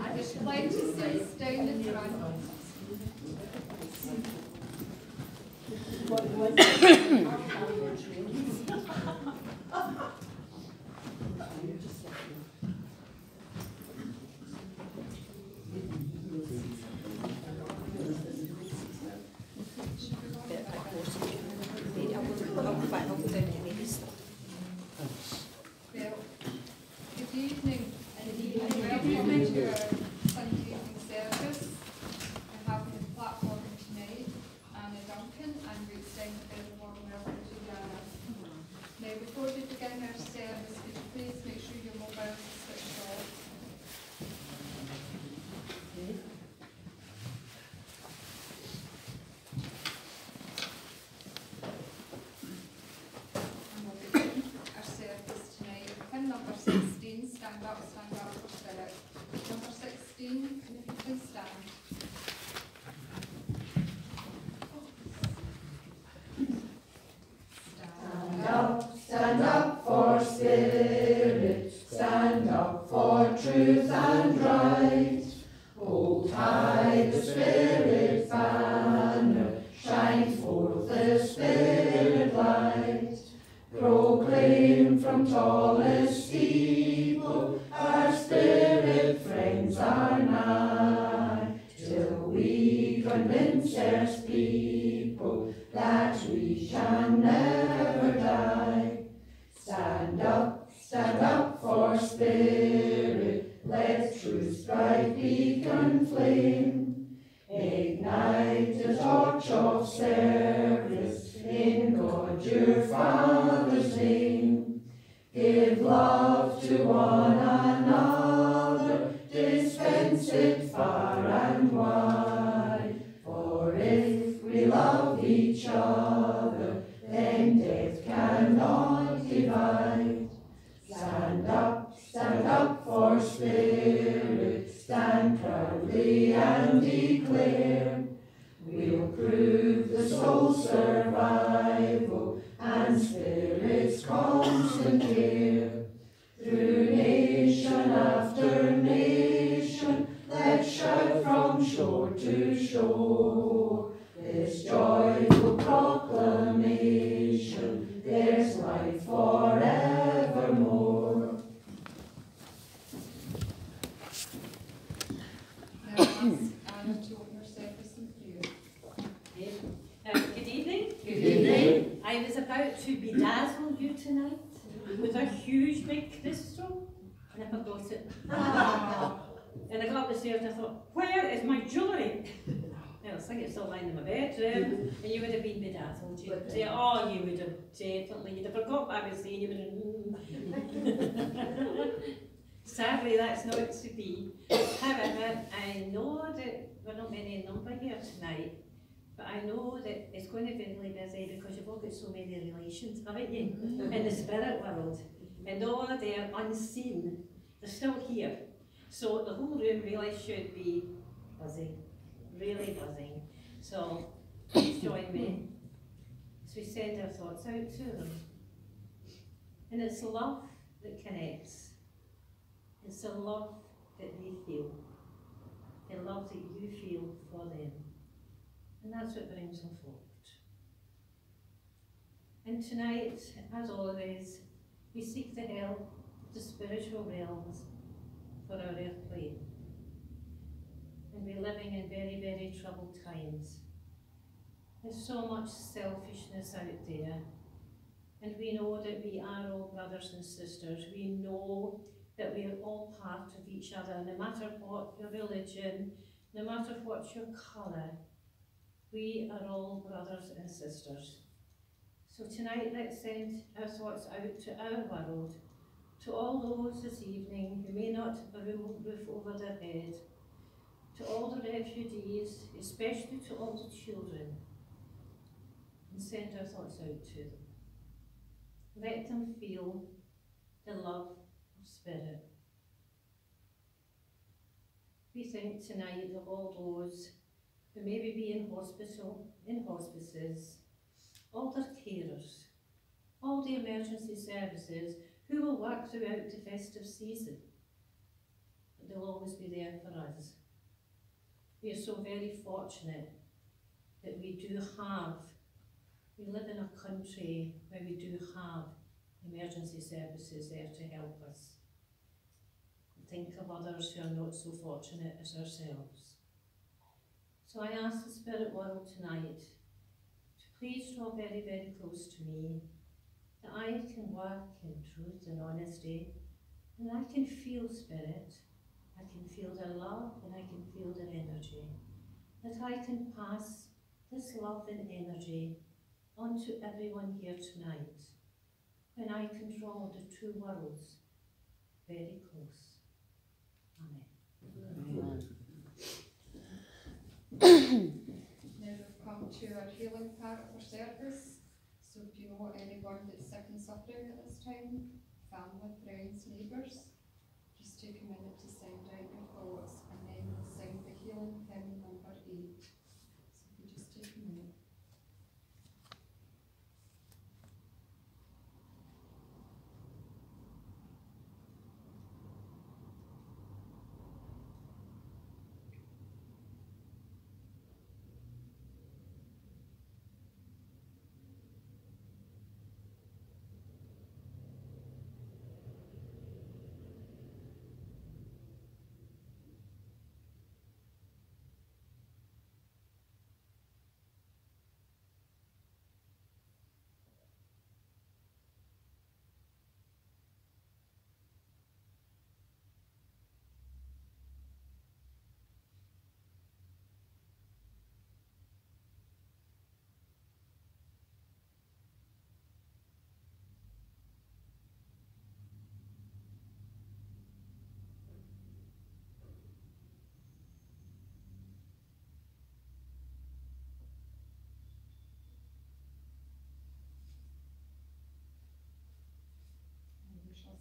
I just like to sit down in front. What was it? Well, good evening and welcome to our Sunday evening service. I have the platform tonight, Anna Duncan, and Ruth Stein, a very warm welcome to Ghana. Now, before we begin our service, would you please make sure your mobiles are switched off? And we'll begin our service tonight. Pin number 16, stand up for spirit. Number 16, if you please stand. Stand up for spirit, stand up for truth and right. Hold high the spirit banner, shine forth the spirit light. Proclaim from tallest steeple, our spirit friends are nigh, till we convince Earth's people that we shall never die. Stand up for spirit, let truth's bright beacon flame. Ignite a torch of service in God your Father's name. Give love to one another, dispense it far and wide. For if we love each other, then death cannot divide. Stand up for spirit, stand proudly and declare. We'll prove the soul's survival and spirit's constant care. Through nation after nation, let's shout from shore to shore this joyful proclamation, there's life forevermore. Now I'll ask Anna to open our service in prayer. Good evening. Good evening. I was about to bedazzle you tonight with a huge big crystal, and I forgot it. And I got up the stairs and I thought, where is my jewellery? I was thinking it's still lying in my bedroom, and you would have been bedazzled. You would say, oh, you would have definitely, you'd have forgot what I was saying, you would have, Sadly, that's not to be. However, I know that we're not many in number here tonight, but I know that it's going to be really busy because you've all got so many relations, haven't you, in the spirit world. And though they're unseen, they're still here. So the whole room really should be busy, really buzzing. So please join me as we send our thoughts out to them. And it's love that connects. It's the love that they feel, the love that you feel for them. And that's what brings them forward. And tonight, as always, we seek the help of the spiritual realms for our earth plane. And we're living in very, very troubled times. There's so much selfishness out there. And we know that we are all brothers and sisters. We know that we are all part of each other, no matter what your religion, no matter what your colour, we are all brothers and sisters. So tonight, let's send our thoughts out to our world, to all those this evening who may not have a roof over their head, to all the refugees, especially to all the children, and send our thoughts out to them. Let them feel the love of spirit. We think tonight of all those who maybe be in hospital, in hospices, all their carers, all the emergency services who will work throughout the festive season, but they'll always be there for us. We are so very fortunate that we live in a country where we do have emergency services there to help us. Think of others who are not so fortunate as ourselves. So I ask the Spirit World tonight to please draw very, very close to me, that I can work in truth and honesty, and I can feel Spirit, I can feel their love and I can feel their energy, that I can pass this love and energy on to everyone here tonight, when I can draw the two worlds very close. Amen. Now we've come to our healing part of our service. So if you know anyone that's sick and suffering at this time, family, friends, neighbours, just take a minute to send out your thoughts and then we'll sing the healing hymn number 8. So if you just take a minute.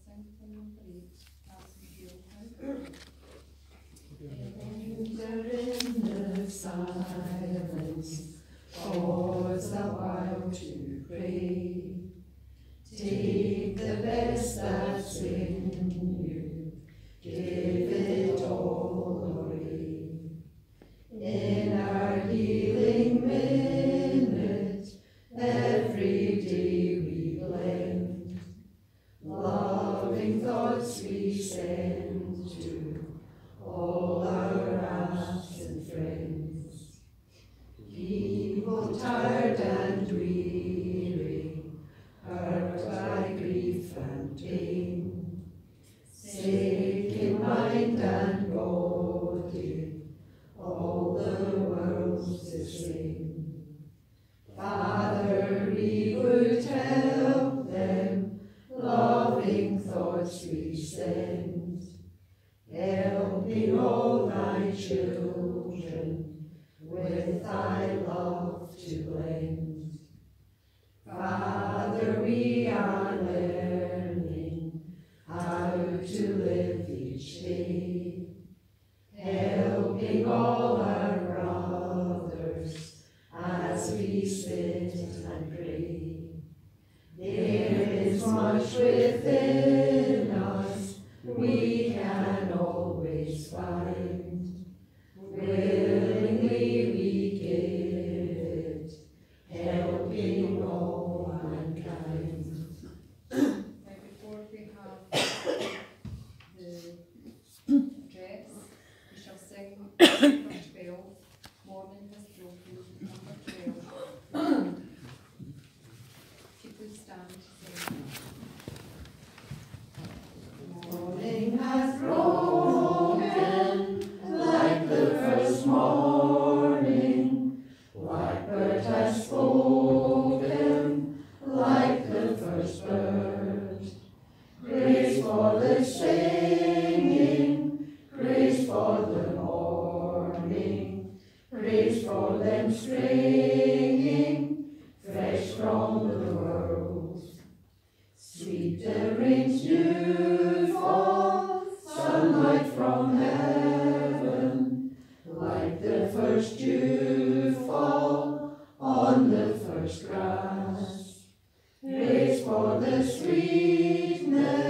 Sing hymn number 8 as we heal Enter in the silence, pause a while to pray. Take the best that's in you, give it all away. In our healing minute, every day we blend, loving thoughts we send to all our absent friends. People tired and weary, hurt by grief and pain, sick in mind and body, all the world's the same. Father, we would help them, loving thoughts we send, helping all thy children with thy love to blend. Father, we are learning how to live each day, helping all our brothers as we sit and pray. There is much within us we can always find. Willingly we give it, helping all mankind. Now before we have the address, we shall sing number 12, Morning Has Broken, number 12. If you please stand to sing. Morning has broken like the first morning, blackbird has spoken like the first bird. Praise for the singing, praise for the morning, praise for them springing fresh from the world. Sweet the rain's dew fall, sunlight from heaven, like the first dew fall on the first grass. Praise for the sweetness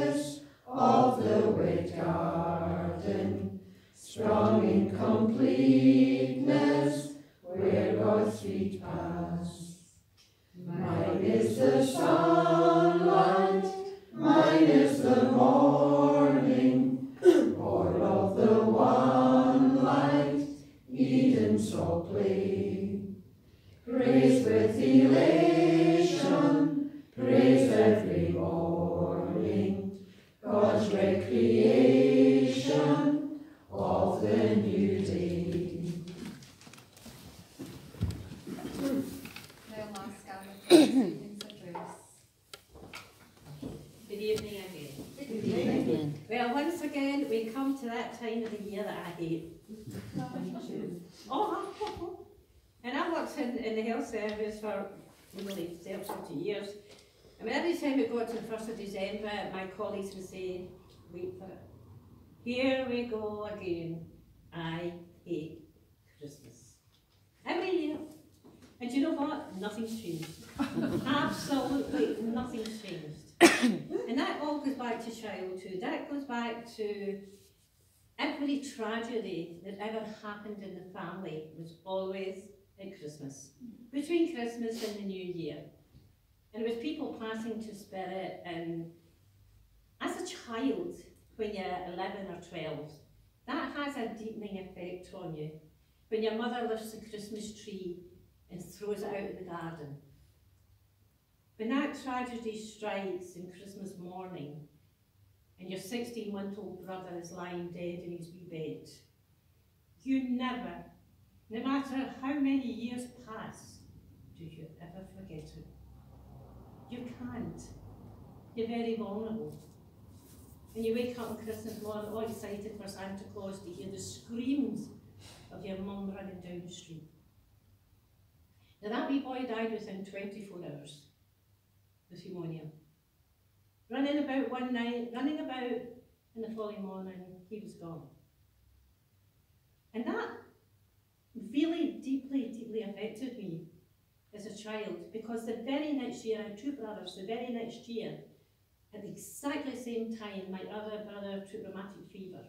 Good evening again. Good evening. Well, once again, we come to that time of the year that I hate. Oh, and I worked in the health service for nearly 30 years. I mean, every time it got to the 1st of December, my colleagues would say, wait for it. Here we go again. I hate Christmas. Every year. And you know what? Nothing's changed. Absolutely nothing's changed. And that all goes back to childhood. That goes back to every tragedy that ever happened in the family was always at Christmas. Between Christmas and the New Year. And it was people passing to spirit, and as a child, when you're 11 or 12, that has a deepening effect on you. When your mother lifts the Christmas tree and throws it out in the garden. When that tragedy strikes in Christmas morning, and your 16-month-old brother is lying dead in his wee bed, you never, no matter how many years pass, do you ever forget it. You can't. You're very vulnerable. And you wake up on Christmas morning all excited for Santa Claus to hear the screams of your mum running down the street. Now that wee boy died within 24 hours with pneumonia. Running about one night, running about in the following morning, he was gone. And that really deeply affected me as a child, because the very next year, I had two brothers, the very next year, at the exactly same time, my other brother took rheumatic fever.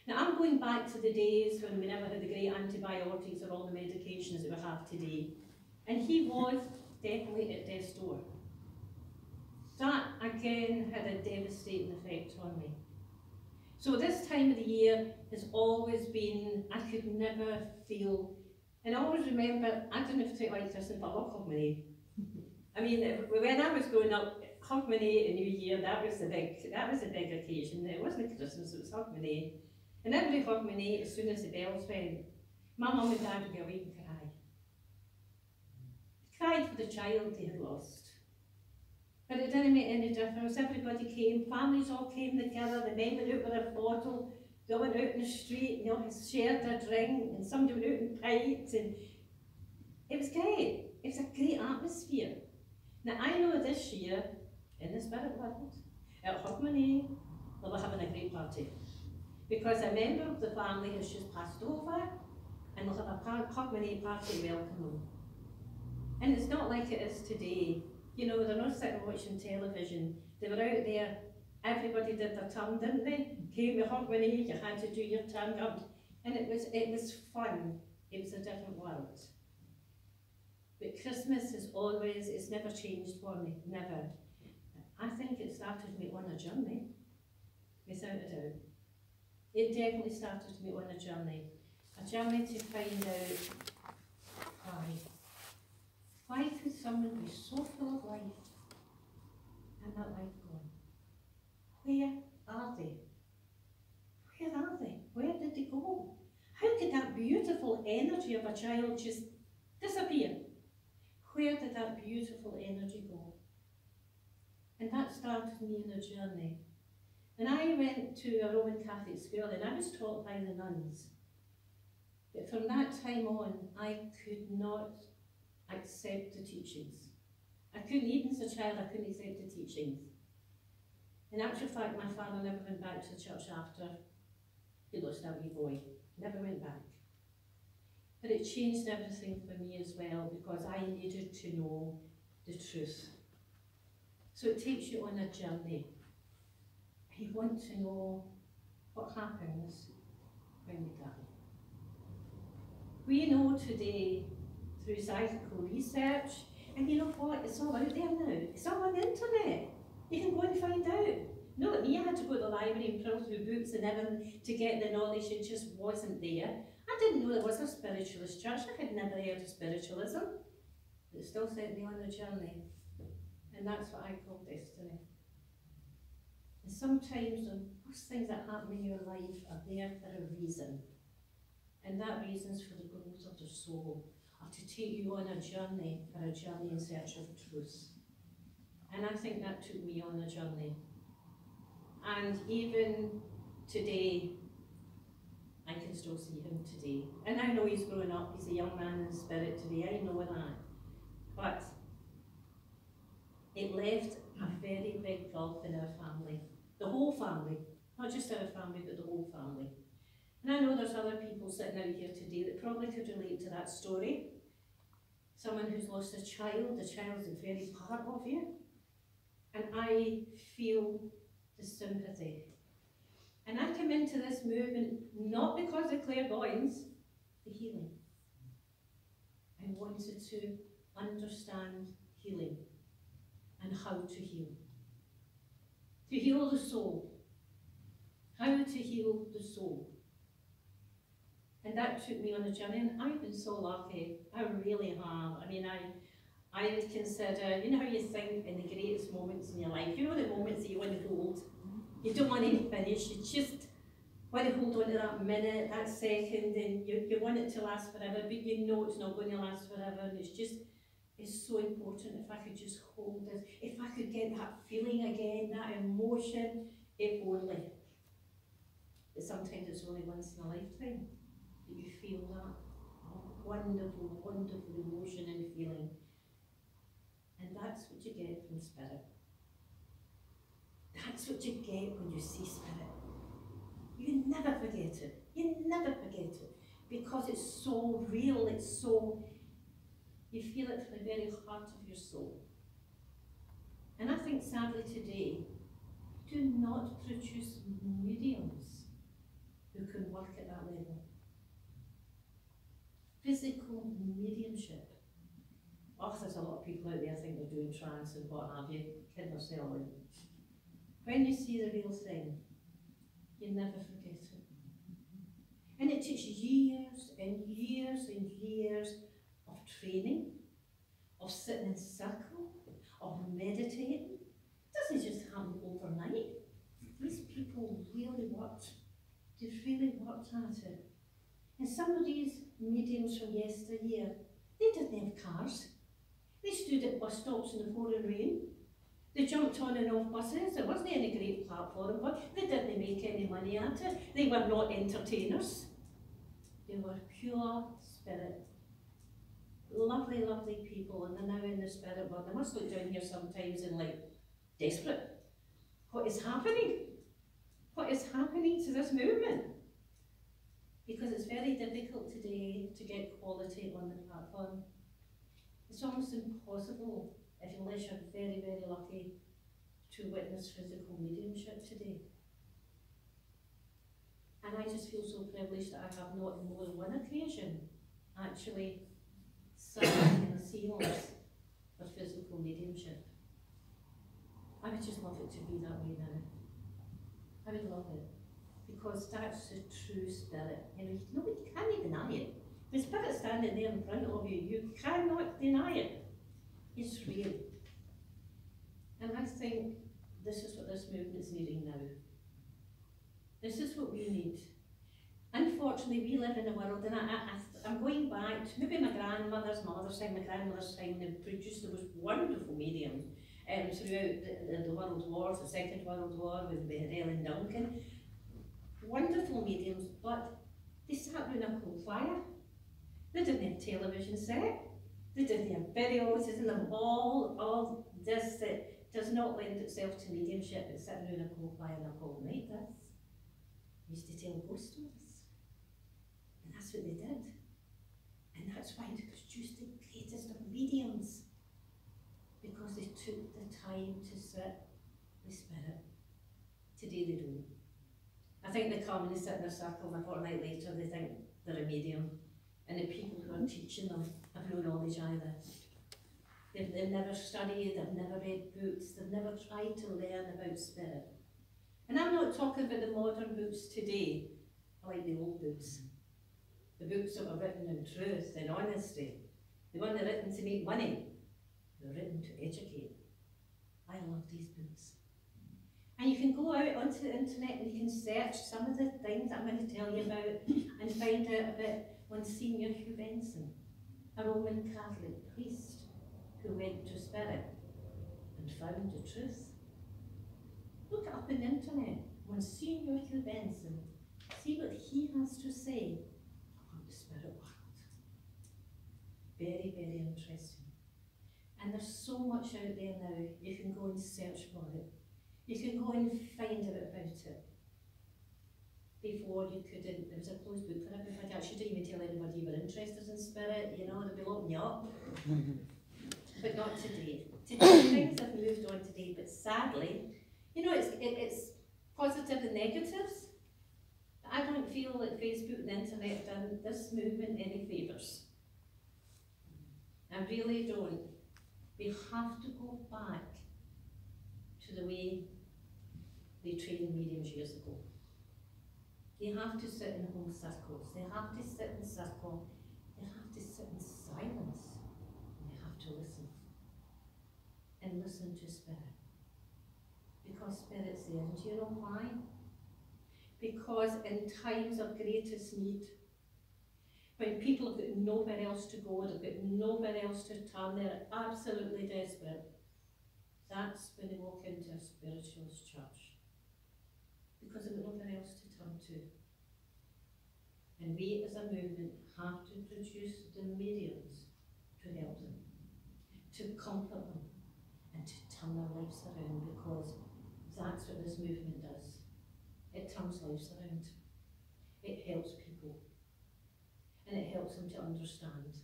Now I'm going back to the days when we never had the great antibiotics or all the medications that we have today. And he was definitely at death's door. That again had a devastating effect on me. So this time of the year has always been, I could never feel, and I always remember, I didn't have to take like Christmas, but I love Hogmanay. I mean, when I was growing up, Hogmanay and New Year, that was the big occasion. It wasn't Christmas, it was Hogmanay. And every Hogmanay, as soon as the bells went, my mum and dad would go away and cry. Cried for the child they had lost. But it didn't make any difference. Everybody came, families all came together, the men went out with a bottle, they all went out in the street, and they all shared a drink, and somebody went out in pipes, and it was great. It was a great atmosphere. Now I know this year, in the spirit world, at Hogmanay, they'll be having a great party. Because a member of the family has just passed over, and they'll have a Hogmanay party to welcome them. And it's not like it is today. You know, they're not sitting watching television. They were out there, everybody did their turn, didn't they? Came to Hogmanay, you had to do your turn up. And it was fun. It was a different world. But Christmas is always, it's never changed for me, never. I think it started me on a journey, without a doubt. It definitely started me on a journey to find out why. Why could someone be so full of life and that life gone? Where are they? Where are they? Where did they go? How could that beautiful energy of a child just disappear? Where did that beautiful energy go? And that started me on a journey. And I went to a Roman Catholic school and I was taught by the nuns. But from that time on, I could not accept the teachings. I couldn't, even as a child, I couldn't accept the teachings. In actual fact, my father never went back to the church after he lost that wee boy. Never went back. But it changed everything for me as well, because I needed to know the truth. So it takes you on a journey. You want to know what happens when we die. We know today, through psychical research, and you know what, it's all out there now. It's all on the internet. You can go and find out. Not like me, I had to go to the library and pull through books and everything to get the knowledge. It just wasn't there. I didn't know there was a spiritualist church. I had never heard of spiritualism. It still sent me on a journey. And that's what I call destiny. And sometimes the worst things that happen in your life are there for a reason. And that reason's for the growth of the soul, or to take you on a journey in search of truth. And I think that took me on a journey. And even today, I can still see him today. And I know he's grown up, he's a young man in spirit today, I know that. But it left a very big gulf in our family. The whole family, not just our family, but the whole family. And I know there's other people sitting out here today that probably could relate to that story. Someone who's lost a child is a very part of you. And I feel the sympathy. And I come into this movement not because of clairvoyance, the healing. I wanted to understand healing and how to heal. To heal the soul. How to heal the soul. And that took me on a journey, and I've been so lucky. I really have. I mean, I would consider, you know how you think in the greatest moments in your life, you know the moments that you want to hold. You don't want to finish, you just want to hold on to that minute, that second, and you want it to last forever, but you know it's not going to last forever, and it's so important. If I could just hold this, if I could get that feeling again, that emotion, if only. But sometimes it's only once in a lifetime that you feel that wonderful, wonderful emotion and feeling. And that's what you get from spirit. That's what you get when you see spirit. You never forget it. You never forget it. Because it's so real, it's so, you feel it from the very heart of your soul. And I think sadly today, we do not produce mediums who can work at that level. Physical mediumship. Oh, there's a lot of people out there think they're doing trance and what have you, kidding yourself. When you see the real thing, you never forget it. And it takes years and years and years of training, of sitting in circle, of meditating. It doesn't just happen overnight. These people really worked. They really worked at it. And some of these mediums from yesteryear, they didn't have cars. They stood at bus stops in the pouring rain. They jumped on and off buses. There wasn't any great platform, but they didn't make any money at it. They were not entertainers. They were pure spirit. Lovely, lovely people, and they're now in the spirit world. I must look down here sometimes and like, desperate. What is happening? What is happening to this movement? Because it's very difficult today to get quality on the platform. It's almost impossible, unless you're very, very lucky, to witness physical mediumship today. And I just feel so privileged that I have not on more than one occasion actually sat in a seance for physical mediumship. I would just love it to be that way now. I would love it. Because that's the true spirit. You know, you can't deny it. The spirit standing there in front of you, you cannot deny it. It's real. And I think this is what this movement is needing now. This is what we need. Unfortunately, we live in a world, and I'm going back to maybe my grandmother's side, my grandmother's time, they produced the most wonderful mediums throughout the World Wars, the Second World War with Ellen Duncan. Wonderful mediums, but they sat around a coal fire. They didn't have television set. They didn't have videos. It's in them all this that does not lend itself to mediumship. It's sitting around a coal fire and a cold night. They used to tell ghost stories. And that's what they did. And that's why they produced the greatest of mediums. Because they took the time to sit with spirit. Today they don't. I think they come and they sit in a circle and a fortnight later they think they're a medium. And the people who are teaching them have no knowledge either. They've never studied, they've never read books, they've never tried to learn about spirit. And I'm not talking about the modern books today. I like the old books. The books that were written in truth and honesty. They weren't written to make money. They were written to educate. I love these books. And you can go out onto the internet and you can search some of the things I'm going to tell you about and find out about Monsignor Hugh Benson, a Roman Catholic priest who went to spirit and and found the truth. Look it up on the internet, Monsignor Hugh Benson. See what he has to say about the spirit world. Very, very interesting. And there's so much out there now, you can go and search for it. You can go and find out about it. Before you couldn't, there was a closed book for everybody. I shouldn't even tell anybody you were interested in spirit, you know, they'd be locking you up. But not today. Today, things have moved on today, but sadly, you know, it's positive and negatives. But I don't feel that Facebook and the internet have done this movement any favours. I really don't. We have to go back to the way they trained mediums years ago. They have to sit in home circles, they have to sit in circle, they have to sit in silence, and they have to listen. And listen to spirit. Because spirit's there, and do you know why? Because in times of greatest need, when people have got nowhere else to go, they've got nowhere else to turn, they're absolutely desperate, that's when they walk into a spiritualist church. Because they've got nowhere else to turn to. And we as a movement have to produce the mediums to help them, to comfort them, and to turn their lives around, because that's what this movement does. It turns lives around. It helps people. And it helps them to understand.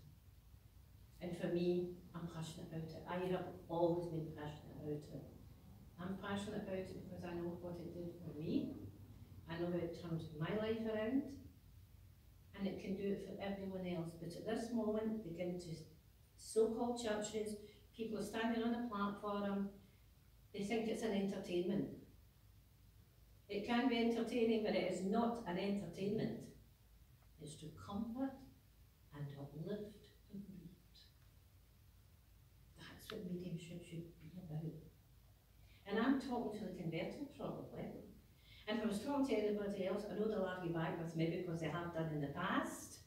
And for me, I'm passionate about it. I have always been passionate about it. I'm passionate about it because I know what it did for me. I know how it turned my life around. And it can do it for everyone else. But at this moment, begin to so-called churches, people are standing on a platform, they think it's an entertainment. It can be entertaining, but it is not an entertainment. It's to comfort and uplift the bereaved. That's what mediumship should be about. And I'm talking to the converted probably. And if I was talking to anybody else, I know they'll argue back with me because they have done in the past.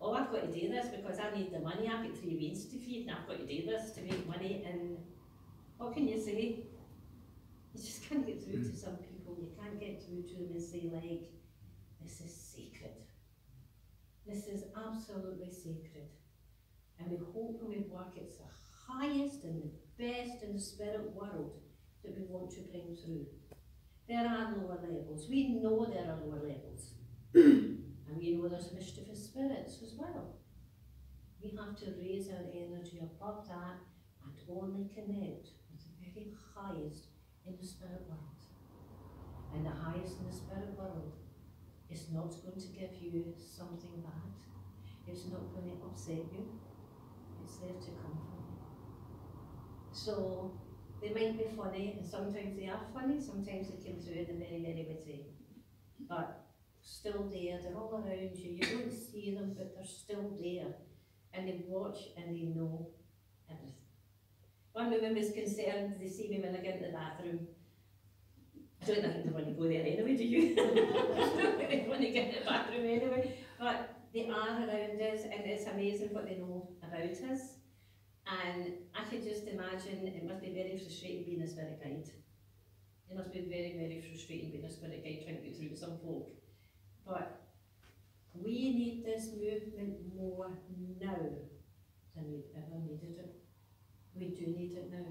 Oh, I've got to do this because I need the money, I've got 3 weeks to feed and I've got to do this to make money. And what can you say? You just can't get through to some people. You can't get through to them and say, like, this is sacred. This is absolutely sacred. And we hope when we work, it's the highest and the best in the spirit world that we want to bring through. There are lower levels. We know there are lower levels. And we know there's mischievous spirits as well. We have to raise our energy above that and only connect with the very highest in the spirit world. And the highest in the spirit world is not going to give you something bad. It's not going to upset you. It's there to comfort you. So they might be funny, and sometimes they are funny, sometimes they come through in a very, very witty. But still there, they're all around you. You don't see them, but they're still there. And they watch and they know everything. One woman was concerned, they see me when I get into the bathroom. I don't think they want to go there anyway, do you? I don't think they want to get in the bathroom anyway. But they are around us, and it's amazing what they know about us. And I can just imagine it must be very frustrating being a spirit guide. It must be very, very frustrating being a spirit guide trying to get through to some folk. But we need this movement more now than we've ever needed it. We do need it now.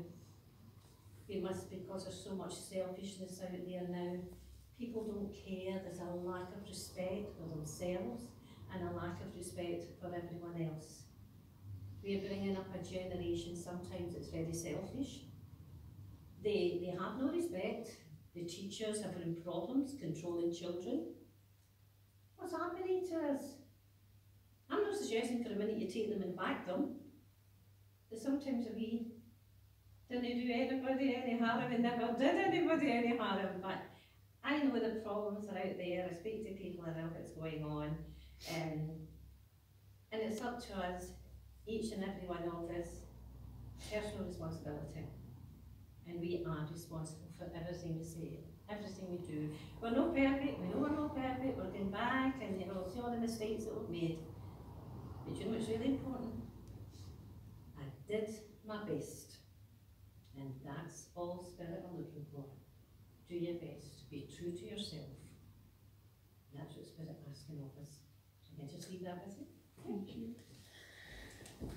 We must, because there's so much selfishness out there now. People don't care. There's a lack of respect for themselves and a lack of respect for everyone else. We are bringing up a generation, sometimes it's very selfish. They have no respect. The teachers have having problems controlling children. What's happening to us? I'm not suggesting for a minute you take them and back them, but sometimes we didn't do anybody any harm and never did anybody any harm. But I know the problems are out there. I speak to people, I know what's going on. And it's up to us, each and every one of us, personal responsibility. And we are responsible for everything we say, everything we do. We're not perfect, we know we're not perfect, we're going back and we'll see all the mistakes that we've made. But you know what's really important? I did my best. And that's all Spirit are looking for. Do your best to be true to yourself. That's what Spirit asking of us. And just leave that with you. Thank you.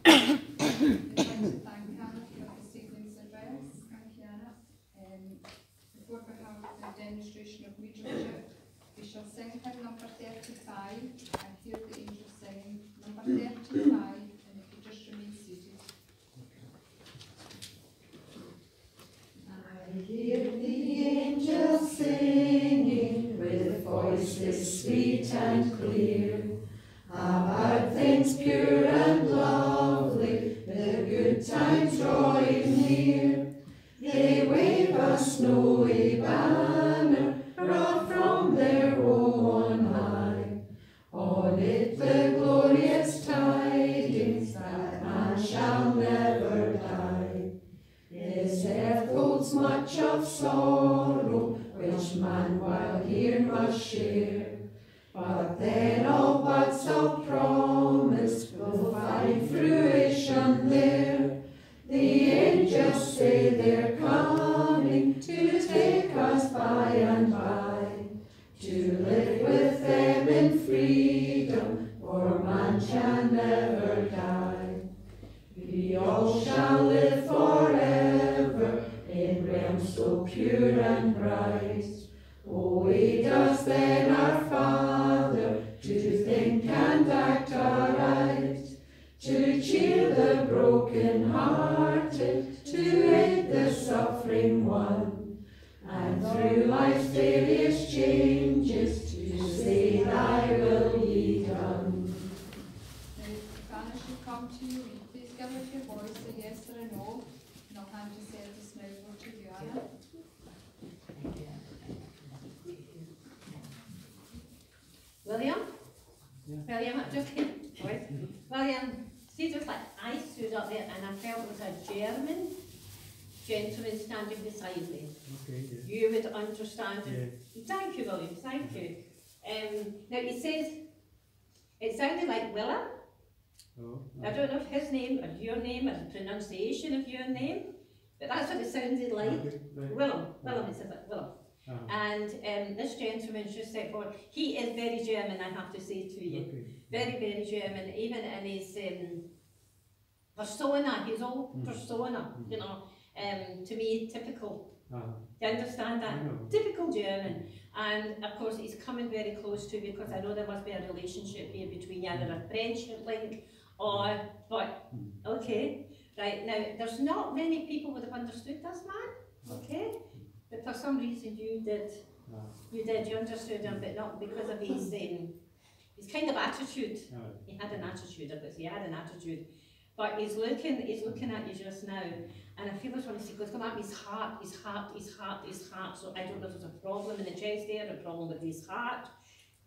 I'd like to thank Anna for this evening's address. Thank you, Anna. Before we have the demonstration of mediumship, we shall sing hymn number 35 and hear the angels sing number 35, and if you just remain seated. I hear the angels singing with voices sweet and clear, about things pure and lovely, the good times drawing near. They wave a snowy banner brought from their home on high. On it the glorious tidings that man shall never die. This earth holds much of sorrow, which man while here must share. But then all buds of promise will find fruition there. The angels say they're coming to take us by and by, to live with them in freedom, for man can never die. We all shall live forever in realms so pure and bright. Oh, aid us then, our Father, to think and act aright, to cheer the broken-hearted, to aid the suffering one, and through life's various changes to say thy will be done. If Anna should come to you, will you please give us your voice, a yes or a no, and I'll hand you service now over to you, Anna. William? Yeah. William, just William, see, just like I stood up there and I felt it was a German gentleman standing beside me. Okay, yeah. You would understand it. Yeah. Thank you, William, thank you. Now he says, it sounded like Willem. Oh, I don't know if his name or your name or the pronunciation of your name, but that's what it sounded like. okay, right. Willem, it says like Willem. And this gentleman's just said forward. He is very German, I have to say to you. Okay. Very, very German, even in his persona, his whole persona, you know, to me, typical. Do you understand that? Typical German. And of course, he's coming very close to, because I know there must be a relationship here between you, either a friendship link or, but, okay. Right, now, there's not many people would have understood this man, okay? But for some reason you did. You understood him, but not because of his kind of attitude. He had an attitude, he had an attitude. But he's looking at you just now, and I feel as when he goes, come at his heart. So I don't know if there's a problem in the chest there, a problem with his heart.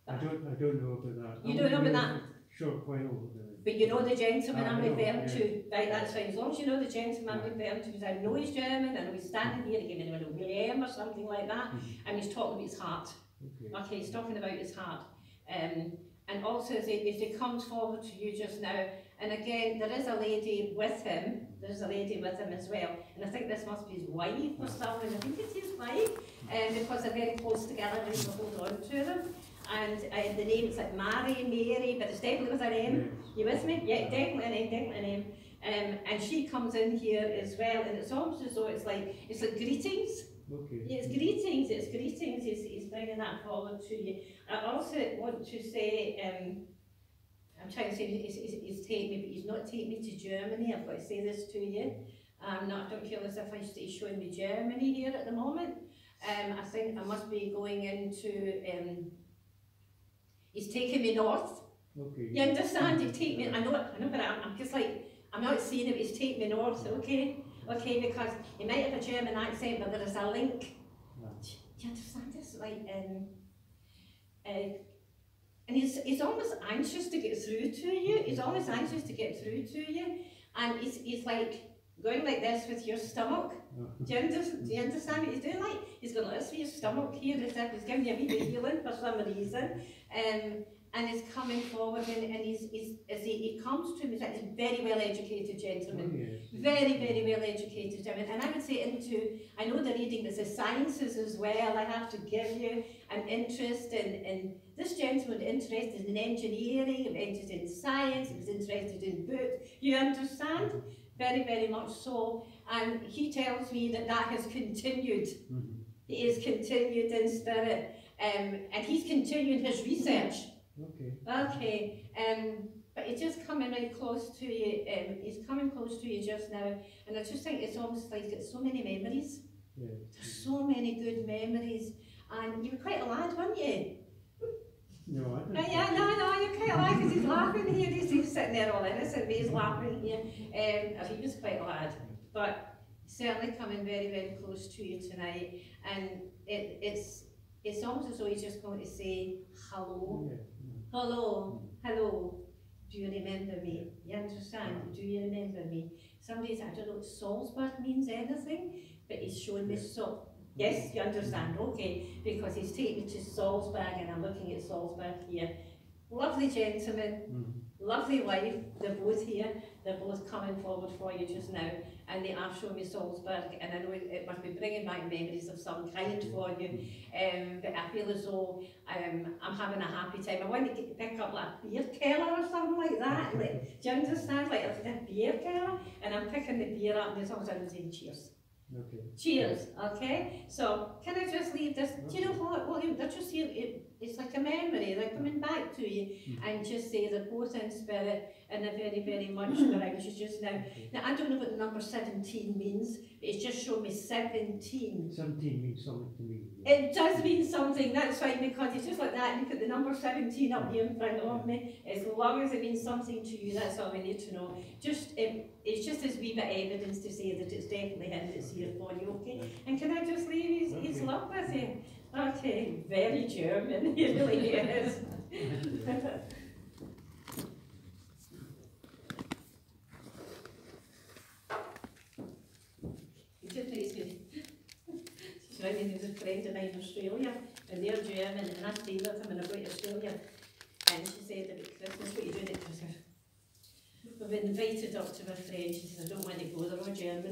I don't know about that. You don't know about that? Short while. But you know the gentleman I'm referring yeah. to, right, that's fine. As long as you know the gentleman I'm referring to, because I know he's German, and he's standing here, giving him a William or something like that, and he's talking about his heart. Okay, he's talking about his heart. And also as he comes forward to you just now, and again, there is a lady with him, as well, and I think this must be his wife or someone, I think it's his wife, because they're very close together and he'll hold on to them. And the name is like Mary, but it's definitely with an M. You with me? Yeah, definitely an M. And she comes in here as well, and it's almost as though it's like greetings. Okay. Yeah, it's greetings. He's bringing that forward to you. I also want to say, I'm trying to say he's taking me, but he's not taking me to Germany. I've got to say this to you. I don't feel as if he's showing me Germany here at the moment. I think I must be going into. He's taking me north. Okay. You understand? He's taking me. I know, but I'm just like, I'm not seeing him. He's taking me north. Okay, because he might have a German accent, but there is a link. Yeah. Do you understand this? Like, and he's almost anxious to get through to you. And he's like going like this with your stomach. Do you understand what he's doing? Like, he's going like this with your stomach here, as if he's giving you a wee bit of healing for some reason. and is coming forward, and he comes to me, he's a very well educated gentleman. Oh, yes. Very, very well educated gentleman. And I would say I know the reading, but the sciences as well. I have to give you an interest in this gentleman, interested in engineering, interested in science, he was interested in books. You understand? Very, very much so. And he tells me that has continued. It is continued in spirit. And he's continuing his research. Okay. Okay. But he's just coming right close to you. He's coming close to you just now. And I just think it's almost like it's so many memories. Yeah. There's so many good memories. And you were quite a lad, weren't you? No, I don't. Yeah, no, you're quite a lad because he's laughing here. He's sitting there all innocent, but he's laughing here. He was quite a lad. But certainly coming very, very close to you tonight. And it's almost as though he's just going to say hello. Yeah. Hello, hello. Do you remember me? You understand? Do you remember me? Somebody said, I don't know if Salzburg means anything, but he's showing me so. Yes, you understand, okay, because he's taken me to Salzburg and I'm looking at Salzburg here. Lovely gentleman, lovely wife, they're both here, they're both coming forward for you just now, and they are showing me Salzburg, and I know it must be bringing back memories of some kind for you, but I feel as though I'm having a happy time. I want to pick up like a beer keller or something like that, like, do you understand, like a beer keller, and I'm picking the beer up and it's almost like saying cheers. Okay. Cheers, okay? So, can I just leave this? Do you know what, William? They're just here, it's like a memory, they're coming back to you, and just say they're both in spirit and they're very, very much around you just now. Now, I don't know what the number 17 means, but it's just shown me 17. 17 means something to me. It does mean something, that's right, because it's just like that, you put the number 17 up here in front of me. As long as it means something to you, that's all we need to know. Just, it's just this wee bit of evidence to say that it's definitely him that's here for you, okay? And can I just leave his love with you? Okay, very German, he really is. She's writing to a friend of mine in Australia, and they're German, and I stayed with them and I go to Australia. And she said about Christmas, what are you doing at Christmas? We've been invited up to my friend, she says, I don't want to go, they're all German.